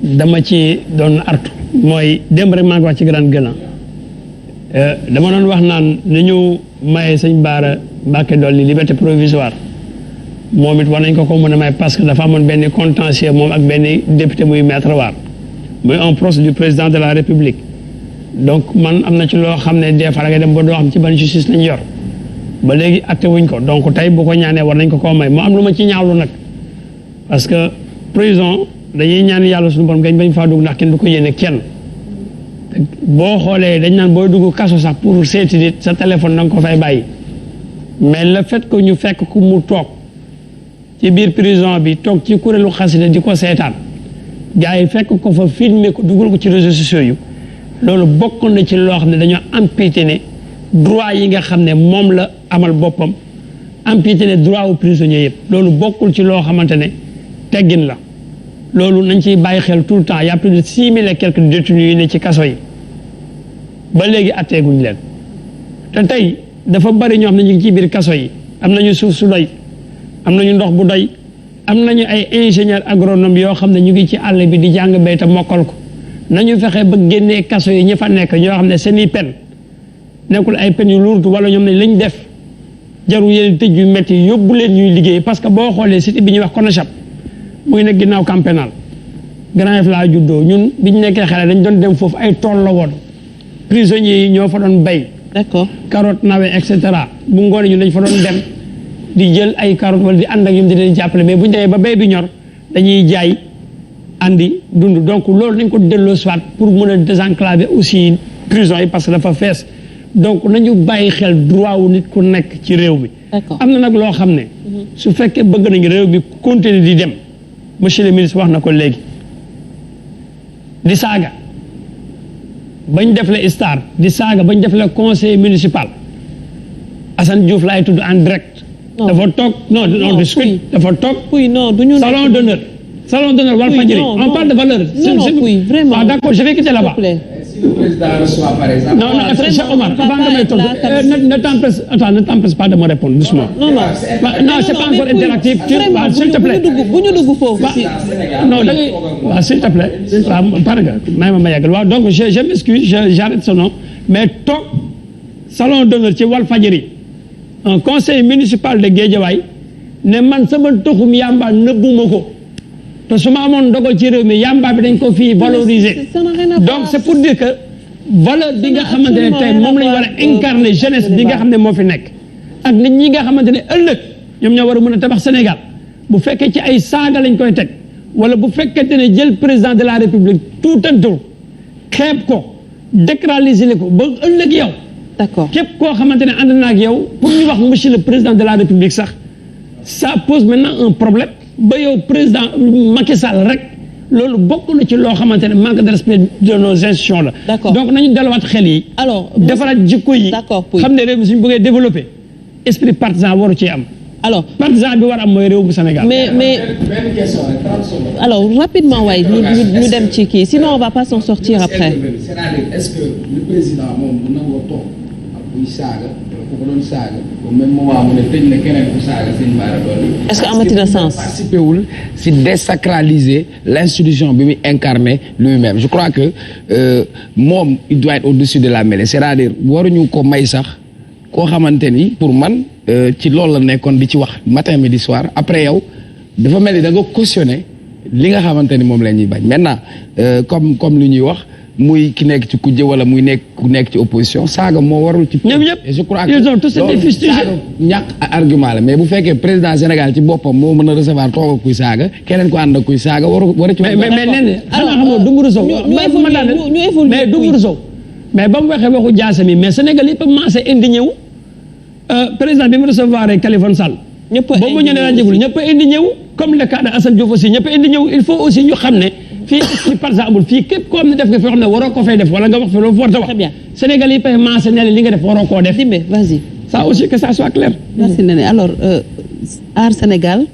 dama ci doon artu mooy démb rek maa ngi wax ci Grande Gueule dama doon wax naan ni ñu maye sëñ Bara Mbacké Dolly liberté provisoire moom it war nañ ko mën a may parce que dafa amoon benn contentieux moom ak benn député muy Maître War muy un proche du président de la République donc man am na ci loo xam ne des fois nga dem ba doo xam ci ban justice lañ yor ba léegi atte wuñ ko donc tey bu ko ñaanee war nañ ko koo may mu am lu ma ci ñaawlu nag parce que prison dañuy ñaan yàlla suñu borom gañ bañ faa dugg ndax kenn du ko yéene kenn boo xoolee dañ naan booy dugg kaso sax pour seeti nit sa téléphone na nga ko fay bàyyi mais le fait que ñu fekk ku mu toog ci biir prison bi toog ci kuréelu xasida di ko seetaan gars yi fekk ko fa filmer ko dugal ko ci réseaux sociaux yu loolu bokk na ci loo xam ne dañoo ampiétiner droit yi nga xam ne moom la amal boppam ampiétiner droit aux prisonniers yëpp loolu bokkul ci loo xamante ne teggin la loolu nañ ciy bàyyi xel tout le temps y a plus de 6000 et quelques détenus yu ne ci kaso yi ba léegi atteeguñ leen te tey dafa bari ñoo xam ne ñu ngi ci biir kaso yi am nañu suuf su doy am nañu ndox bu doy am nañu ay ingénieur agronome yoo xam ne ñu ngi ci àll bi di jàng béy te mokkal ko nañu fexe ba génnee kaso yi ñi fa nekk ñoo xam ne seeni pen nekkul ay pen yu lourd wala ñoom ne lañ def jarul yéen tëj yu métti yóbbu leen ñuy liggéey parce que boo xoolee cité bi ñuy wax Konachap mu ngi nekk ginnaaw camp pénal Grand Yoff laa juddoo ñun biñ nekkee xale dañ doon dem foofu ay tool la woon prisonniers yi ñoo fa doon bay d'accord carotte nawe et cetera bu ngoonee ñun dañ fa doon dem di jël ay carotte wala di ànd ak ñoom di leen jàppale mais bu ñu demee ba bay bi ñor dañuy jaay andi dund donc loolu nañ ko delloo soit pour mën a désenclaver aussi prison yi parce que dafa fees donc nañu bàyyi xel droit wu nit ku nekk ci réew mi am na nag loo xam ne su fekkee bëgg nañu réew mi continuer di dem monsieur le ministre wax na ko léegi di saaga bañ def le star di saaga bañ def le conseil municipal Assane Diouf laay tudd en direct dafa toog non discute dafa toog salon d'honneur Walfadjri on parle de valeur vraiment ah d'accord je vais quitter là-bas si le président reçoit par exemple non Cheikh Omar avant nga may tontu ne t'empêche pas de me répondre doucement non c'est pas encore interactif s'il te plaît bu ñu dugg foofu non da ngay waaw s'il te plaît waaw pare nga may ma yàggal waaw donc je m'excuse j'arrête son nom mais toog salon d'honneur ci Walfadjri un conseil municipal de Guédiawaye ne man sama toxum yamba nëbbuma ko te su ma amoon ndogal ci réew mi yamba bi dañ ko fii valoriser donc c'est pour dire que valeur bi nga xamante ne tey moom lañ war a incarner jeunesse bi nga xam ne moo fi nekk ak nit ñi nga xamante ne ëllëg ñoom ñoo war a mën a tabax Sénégal bu fekkee ci ay saaga lañ koy teg wala bu fekkente ne jël président de la République tout un tour xeeb ko décraliser ko ba ëllëg yow d'accord képp koo xamante ne ànd na ak yow pour ñu wax monsieur le président de la République sax ça pose maintenant un problème ba yow président Macky Sall rek loolu bokk na ci loo xamante ne manque de respect de nos institutions la. d'accord donc nañu delluwaat xel yi. alors defaraat jikko yi. d'accord xam ne réew mi suñu bëggee développer esprit partisan waru ci am. alors partisan bi war am mooy réew bu Sénégal. mais benn question rek 30 secondes. alors rapidement waaye ñu dem ci kii sinon on va pas s'en sortir après. c'est-à-dire est-ce que le président moom bu nangoo toog ak kuy saaga ku ko doon saaga au même moment mu ne tëj na keneen ku saaga sëñ Bara Dolly. est-ce que amati na sens. participé wul si désacraliser l'institution bi muy incarné lui-même je crois que moom il doit être au-dessus de la mêlée c'est-à-dire waruñu ko may sax koo xamante ni pour man ci loolu la nekkoon di ci wax matin midi soir après yow dafa mel ni da nga cautionné li nga xamante ni moom la ñuy bañ maintenant comme lu ñuy wax muy ki nekk ci kujje wala muy ku nekk ci opposition saaga moo warul ci. ñoom ñëpp je crois que ils ont tous été fustigés. ñàkk argument la mais bu fekkee président Sénégal ci boppam moo mën a recevoir toog ak kuy saaga keneen ko ànd ak kuy saaga war ci. mais nee na xanaa xamoo Dumburu Sow. mais Dumburu Sow mais ba mu waxee waxu jaase mi mais Sénégal yëpp a maase indigné wu président bi mu recevoir Khalifa Sall. ñëpp a boobu ñu ne laa jégul ñëpp a indigné wu comme le cas de Assane Diouf aussi ñëpp a indigné wu il faut aussi ñu xam ne. fii ci par exemple fii képp koo xam ne def nga fi xam ne waroo ko fay def wala nga wax fi loolu warta wax. très bien Sénégal yi pay maase ne li nga def waroo koo def. Dimbe vas-y. ça aussi que ça soit clair. merci Néné alors Aar Sénégal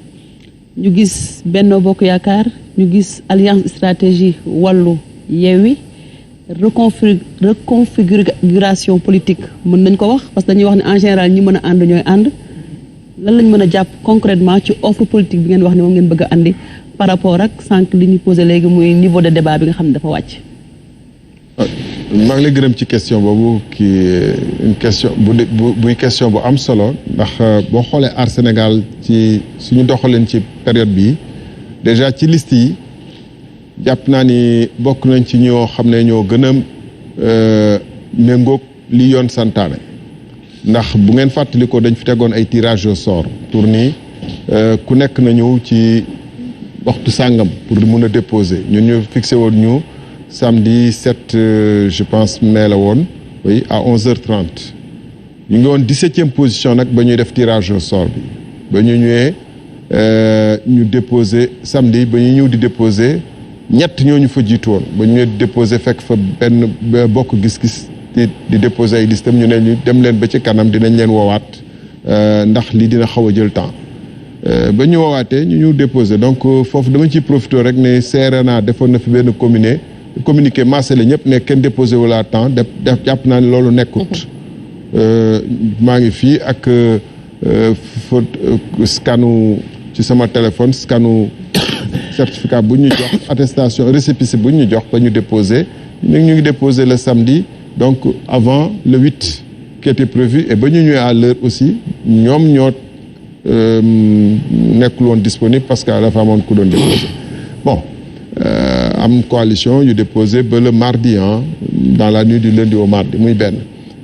ñu gis Benno Bokk Yaakaar ñu gis alliance stratégie Wallu Yewwi reconfiguration politique mën nañ ko wax parce que dañuy wax ne en général ñi mën a ànd ñooy ànd lan lañ mën a jàpp concrètement ci offre politique bi ngeen wax ne moom ngeen bëgg a andi par rapport ak sànq li ñu posé léegi muy niveau de débat bi nga xam ne dafa wàcc. maa ngi lay gërëm ci question boobu une question buy question bu am solo ndax boo xoolee Aar Sénégal ci suñu doxaleen ci période bii déjà ci liste yi jàpp naa ni bokk nañ ci ñoo xam ne ñoo gën a méngoog li yoon santaane ndax bu ngeen fàttali ko dañ fi tegoon ay tirage au sort pour ni ku nekk na ñëw ci waxtu sàngam pour mun a déposer ñun ñu fixé woon ñu samedi 7 je pense mai la woon oui à 11h30 ñu ngi woon 17e position nag ba ñuy def tirage au sort bi ba ñu ñëwee ñu déposer samedi ba ñu ñëw di déposer ñett ñoo ñu fa jiitu woon ba ñu ñëwee di déposer fekk fa benn bokk gis-gis di déposer ay listam ñu ne ñu dem leen ba ci kanam dinañ leen woowaat ndax lii dina xaw a jël temps ba ñu woowaatee ñu ñëw déposer donc foofu dama ciy profité rek ne CRNA defoon na fi benn communiqué massé ñëpp ne kenn déposé wala temps def jàpp naa ne loolu nekkut maa ngi fii ak scanu ci sama téléphone scanu certificat bu ñu jox attestation récépissé bu ñu jox ba ñu déposé ñu ngi déposé le samedi donc avant le 8 qui était prévu et ba ñu ñëwee à l'heure aussi ñoom ñoo nekkul woon disponible parce que dafa amoon ku doon déposé bon am coalition yu déposé ba le mardi dans la nuit du lundi au mardi muy benn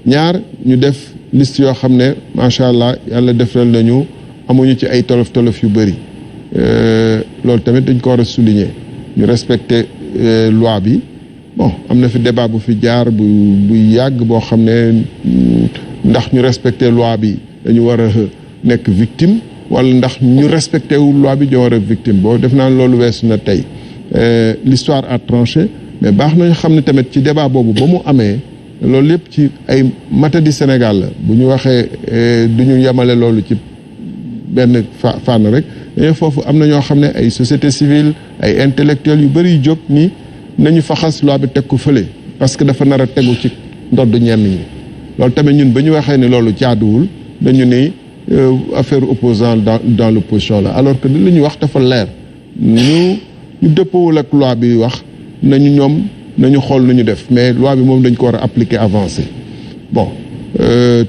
ñaar ñu def liste yoo xam ne macha allah yàlla defal nañu amuñu ci ay tolof yu bëri loolu tamit dañ ko war a souligner ñu respecter loi bi bon am na fi débat bu fi jaar bu yàgg boo xam ne ndax ñu respecter loi bi dañu war a nekk victime wala ndax ñu respecté wu loi bi ñoo war a victime boo def naa loolu weesu na tey l'histoire a tranché mais baax nañu xam ne tamit ci débat boobu ba mu amee loolu lépp ci ay matadi Sénégal la bu ñu waxee du ñu yemale loolu ci benn fànn rek dañoo foofu am na ñoo xam ne ay société civile ay intellectuels yu bëri yu jóg ni nañu faxas loi bi teg ko fële parce que dafa nar a tegu ci ndodd ñenn ñi loolu tamit ñun ba ñu waxee ne loolu jaaduwul dañu ni affaire opposant dans l'opposition la alors que li ñu wax dafa leer ñu dëppoowul ak loi bi wax nañu xool nu ñu def mais loi bi moom dañ ko war a appliquer avancé bon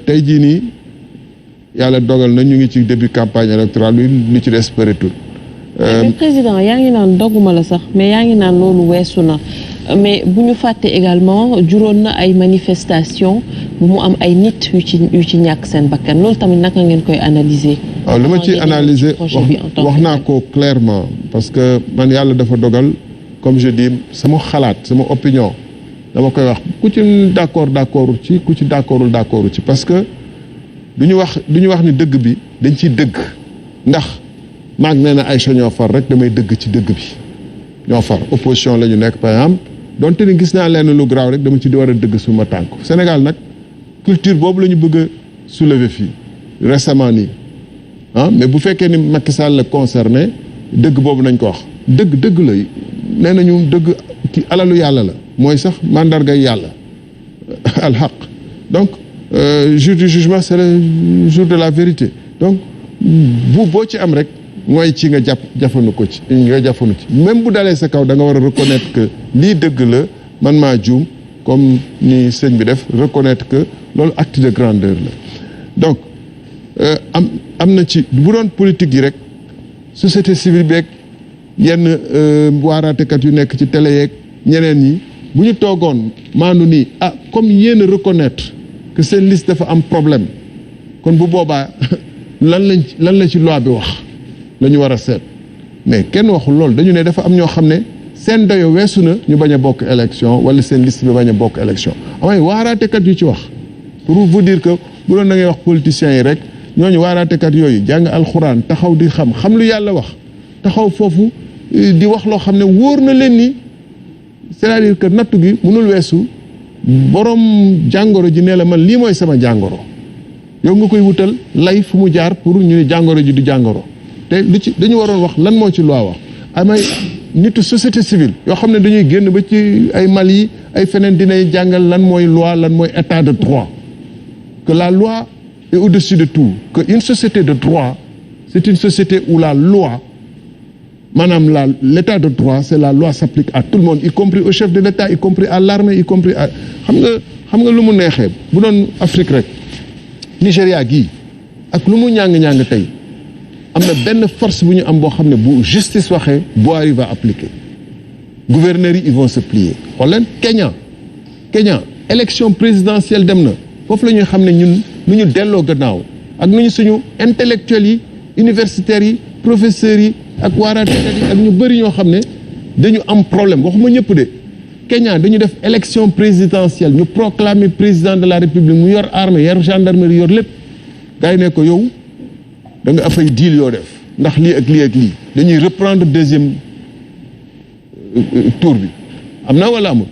tey jii nii yàlla dogal na ñu ngi ci début campagne électorale bi li ci des bëreetul. mais président yaa ngi naan dogguma la sax mais yaa ngi naan loolu weesu na mais bu ñu fàtte également juróon na ay manifestation bu mu am ay nit yu ci ñàkk seen bakkan loolu tamit naka ngeen koy analyser. waaw li ma ciy analyser wax naa ko clairement parce que man yàlla dafa dogal comme je dis sama xalaat sama opinion dama koy wax ku ci d'accord ci ku ci d'accordul ci parce que du ñu wax ni dëgg bi dañ ciy dëgg ndax maag nee na Aïcha ñoo far rek damay dëgg ci dëgg bi ñoo far opposition la ñu nekk par exemple donte ni gis naa leen lu garaaw rek dama ci di war a dëgg suma tànk Sénégal nag culture boobu la ñu bëgg a soulever fii récemment nii mais bu fekkee ni Macky Sall la concerné dëgg boobu nañ ko wax dëgg la nee nañu dëgg ci alalu yàlla la mooy sax mandargay yàlla alxaq donc jour du jugement c'est le jour de la vérité donc boo ci am rek mooy ci nga jafandu ci même bu dalee sa kaw da nga war a reconnaître que lii dëgg la man maa juum comme ni sëñ bi def reconnaître que loolu acte de grandeur la donc am na ci bu doon politique yi rek société civile beeg yenn waaraatekat yu nekk ci télé yeeg ñeneen ñi bu ñu toogoon maanu nii comme yéen a reconnaître que seen liste dafa am problème kon bu boobaa lan la ci loi bi wax la ñu war a seet mais kenn waxul loolu dañu ne dafa am ñoo xam ne seen dayo weesu na ñu bañ a bokk élection wala seen liste bi bañ a bokk élection amay waaraatekat yu ci wax pour vous dire que bu doon da ngay wax politiciens yi rek ñooñu waaraatekat yooyu jàng alxuraan taxaw di xam lu yàlla wax taxaw foofu di wax loo xam ne wóor na leen ni c'est-à-dire que nattu gi mënul weesu borom jàngoro ji ne la man lii mooy sama jàngoro yow nga koy wutal lay fu mu jaar pour ñu ne jàngoro ji du jàngoro te lu ci dañu waroon wax lan moo ci loi wax amay nitu société civile yoo xam ne dañuy génn ba ci ay Mali ay feneen dinay jàngal lan mooy loi lan mooy état de droit que la loi est au-dessus de tout que une société de droit c'est une société où la loi maanaam l'état de droit c'est la loi s'applique à tout le monde y compris au chef de l'état y compris à l'armée y compris à xam nga lu mu neexee bu doon Afrique rek Nigéria gii ak lu mu ñàng-ñàng tey am na benn force bu ñu am boo xam ne bu justice waxee Buhari va appliquer gouverneurs yi ils vont se plier xool leen Kenya élection présidentielle dem na foofu la ñuy xam ne ñun nu ñu delloo gannaaw ak nu ñu suñu intellectuels yi universitaires yi professeurs yi ak waaraatekat yi ak ñu bëri ñoo xam ne dañu am problème waxuma ñëpp de Kenya dañu def élection présidentielle ñu proclamer président de la république mu yor armée yor gendarmerie yor lépp gars yi ne ko yow da nga afay deal yoo def ndax lii ak lii ak lii dañuy reprendre deuxième tour bi am na wala amut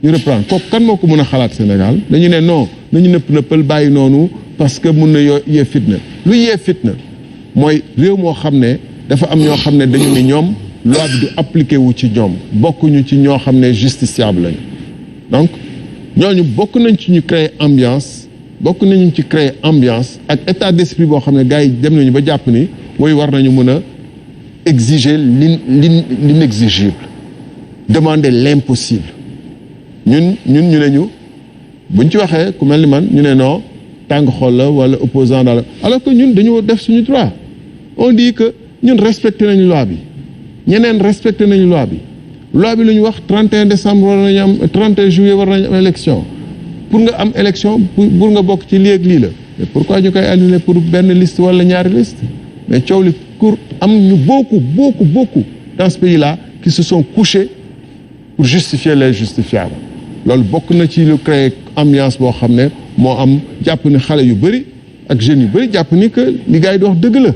ñu reprendre kooku kan moo ko mën a xalaat Sénégal dañu ne non nañu nëppal bàyyi noonu parce que mun na yee fitna lu yee fitna mooy réew moo xam ne dafa am ñoo xam ne dañu ne ñoom loi bi du appliqué wu ci ñoom bokkuñu ci ñoo xam ne justiciable lañu donc ñooñu bokk nañ ci ñu créer ambiance ak état d'esprit boo xam ne gars yi dem nañu ba jàpp ni mooy war nañu mën a exiger l'inexigible demander l'impossible ñun ñu ne ñu buñ ci waxee ku mel ni man ñu ne non tàng xol la wala opposant daal alors que ñun dañu def suñu droit on dit que ñun respecté nañu loi bi ñeneen respecté nañu loi bi lu ñu wax 31 décembre war nañu am 31 juillet war nañu am élection pour nga am élection pour nga bokk ci lii ak lii la mais pourquoi ñu koy annuler pour benn liste wala ñaari liste mais coow li pour am ñu beaucoup dans ce pays là qui se sont couchés pour justifier l'injustifiable loolu bokk na ci lu créer ambiance boo xam ne moo am jàpp ni xale yu bëri ak jeunes yu bëri jàpp ni que li gars yi di wax dëgg la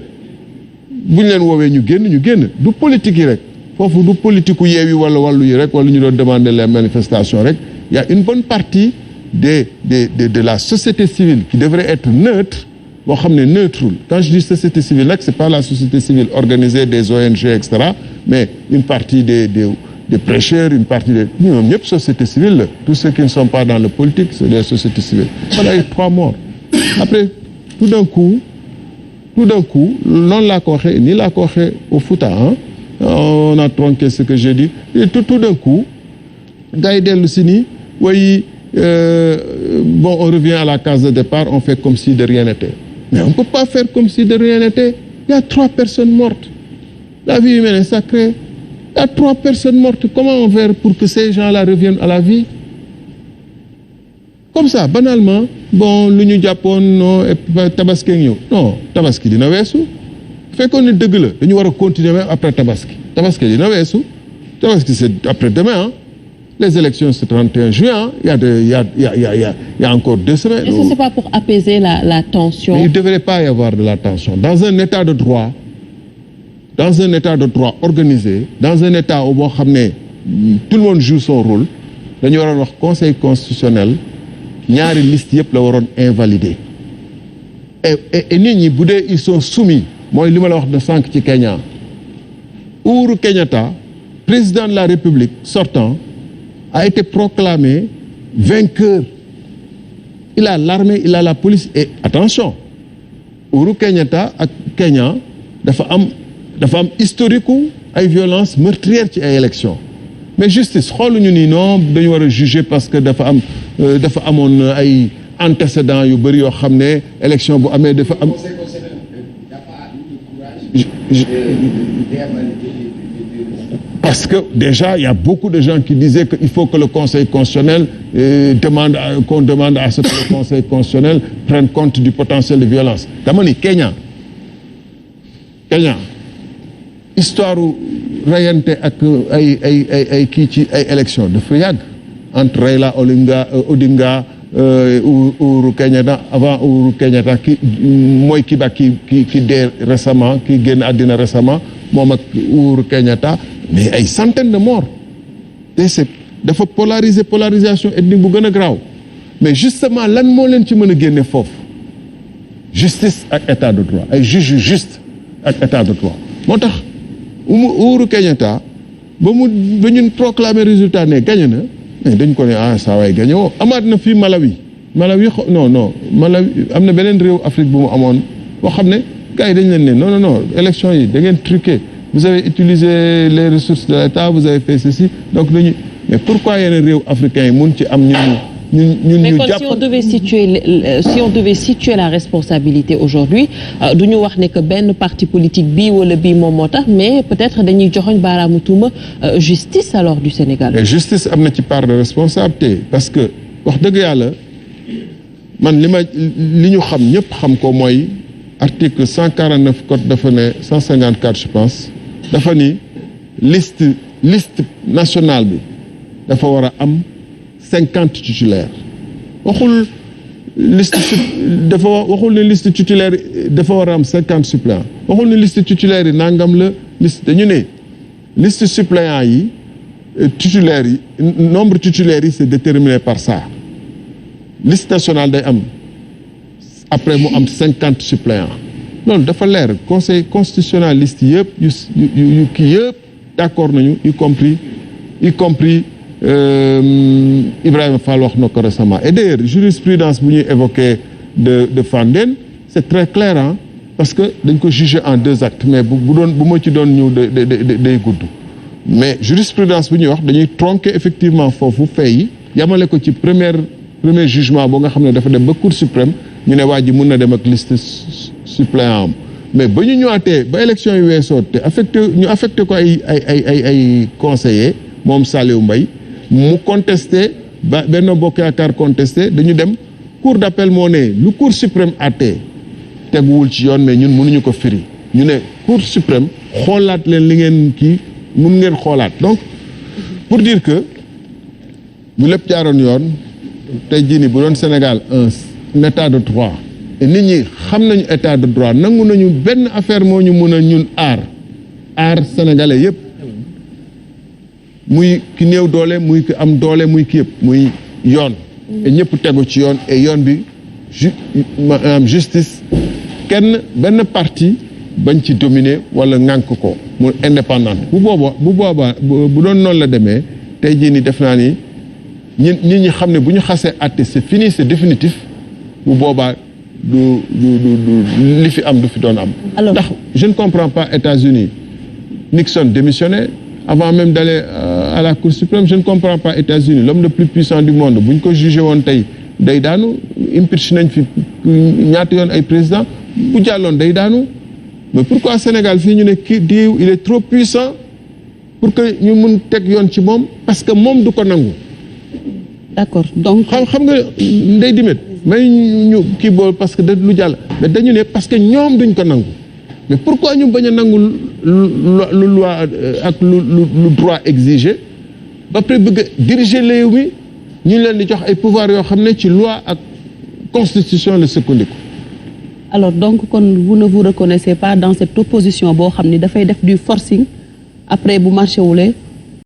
bu ñu leen woowee ñu génn du politique yi rek foofu du politique u Yewwi wala wàllu yi rek wala ñu doon demander les manifestations rek il y a une bonne partie de la société civile qui devrait être neutre boo xam ne neutre quand je dis société civile nag c'est pas la société civile organisée des ONG et cetera mais une partie des prêcheurs une partie des ñoom ñëpp société civile la tous ceux qui ne sont pas dans le politique c'est des sociétés civiles voilà ay 3 morts après tout d'un coup noonu laa ko waxee nii laa ko waxee au Fouta on a tronqué ce que j'ai dit et tout d'un coup gars yi dellu si nii way bon on revient à la case de départ on fait comme si de rien n'était mais on peut pas faire comme si de rien n'était il y a 3 personnes mortes la vie humaine est sacrée il y a 3 personnes mortes comment on fait pour que ces gens-là reviennent à la vie comme ça banalement bon lu ñu jàppoon non tabaski ñëw non tabaski dina weesu fekkoon ne dëgg la dañu war a continuer même après tabaski dina weesu tabaski c'est après demain les élections c'est 31 juin il y a encore 2 semaines. Est-ce que c'est pas pour apaiser la tension? Mais il devrait pas y avoir de la tension dans un état de droit organisé dans un état boo xam ne tout le monde joue son rôle dañu waroon wax conseil constitutionnel ñaari liste yëpp la waroon invalider et nit ñi bu dee ils sont soumis mooy li ma la wax de sànq ci Kenya Uhuru Kenyatta président de la République sortant a été proclamé vainqueur il a l'armée il a la police et attention Uhuru Kenyatta ak Kenya dafa am historique ay violence meurtrière ci ay élections mais justice xooluñu ni non dañu war a juger parce que dafa amoon ay antécédents yu bëri yoo xam ne élection bu amee dafa am. Parce que déjà il y a beaucoup de gens qui disaient qu'il faut que le Conseil constitutionnel qu'on demande à ce que le Conseil constitutionnel prenne compte du potentiel de violence dama ni Kenya histoire rayante ak ay kii ci ay élection dafa yàgg entre Raila Odinga Uhuru Kenyatta avant Uhuru Kenyatta mooy ki dee récemment ki génn àddina récemment moom ak Uhuru Kenyatta mais ay centaines de morts te c'est dafa polarisation ethnique bu gën a graaw mais justement lan moo leen ci mën a génne foofu justice ak état de droit ay juges juste ak état de droit moo tax Uhuru Kenyatta ba ñun proclamer résultat ne gagné na mais dañ ko ne saa waay gagné woo amaat na fii Malawi Malawi am na beneen réew Afrique bu mu amoon boo xam ne gars yi dañ leen ne non élection yi da ngeen truqué vous avez utilisé les ressources de l'État vous avez fait ceci donc dañu mais pourquoi yeneen réew africains yi mun ci am ñun mais ñu kon jàpp. si on devait situer la responsabilité aujourd'hui du ñu wax ne que benn parti politique bii wala bii moom moo tax mais peut-être dañuy joxoñ baaraamu tuuma justice alors du Sénégal. mais justice am na ci part de responsabilité parce que wax dëgg yàlla man li ñu xam ñëpp xam ko mooy article 149 code dafa ne 154 je pense dafa ni liste nationale bi dafa war a am 50 titulaires waxul waxul ne liste titulaire dafa war a am 50 suppléants waxul ne liste titulaire yi nangam la liste dañu ne liste suppléants yi titulaires yi nombre titulaires yi c'est déterminé par ça liste nationale day am après mu am 50 suppléants loolu dafa leer conseil constitutionnaliste yëpp yu kii yëpp d'accord nañu y compris Ibrahima Fall wax na ko récemment et d'ailleurs jurisprudence bu ñuy évoqué de Fandène c'est très clair hein parce que dañ ko jugé en 2 actes mais bu ma ci doon ñëw day gudd mais jurisprudence bu ñuy wax dañuy tronquer effectivement foofu fay yi yamale ko ci premier jugement boo nga xam ne dafa dem ba Cour suprême ñu ne waa ji mun na dem ak liste suppléant am mais ba ñu ñëwaatee ba élection yi weesoo te affecté ko ay conseillers moom Saliou Mbaye mu contesté ba Benno Bokk Yaakaar contesté dañu dem cour d'appel moo ne lu Cour suprême àttee teguwul ci yoon mais ñun mënuñu ko firi ñu ne Cour suprême xoolaat leen li ngeen kii mun ngeen xoolaat donc pour dire que bu lépp jaaroon yoon tey jii nii bu doon Sénégal un état de droit et nit ñi xam nañu état de droit nangu nañu benn affaire moo ñu mun a ñun aar sénégalais yëpp muy ki néew doole muy ki am doole muy ki yëpp muy yoon et ñëpp tegu ci yoon et yoon bi maanaam justice benn parti bañ ci dominer wala ŋànk ko mu indépendante bu boobaa bu doon noonu la demee tey jii ni def naa ni nit ñi xam ne bu ñu xasee àtte c'est fini c'est définitif bu boobaa du li fi am du fi doon am ndax je ne comprends pas États-Unis Nixon démissionné avant même d'aller à la Cour suprême je ne comprends pas États-Unis l'homme le plus puissant du monde bu ñu ko jugé woon tey day daanu impeach nañ fi ñaata yoon ay président bu jàlloon day daanu mais pourquoi Sénégal fii ñu ne kii diw il est trop puissant pour que ñu mun teg yoon ci moom parce que moom du ko nangu d'accord donc xam nga ndey dimet may ñu kii bool parce que da lu jàll mais dañu ne parce que ñoom duñ ko nangu mais pourquoi ñu bañ a nangu lu loi ak lu droit exigé ba pare bëgg a diriger réew mi ñu leen di jox ay pouvoir yoo xam ne ci loi ak constitution la sukkandiku. alors donc kon vous ne vous reconnaissez pas dans cette opposition boo xam ni dafay def du forcing après bu marché wulee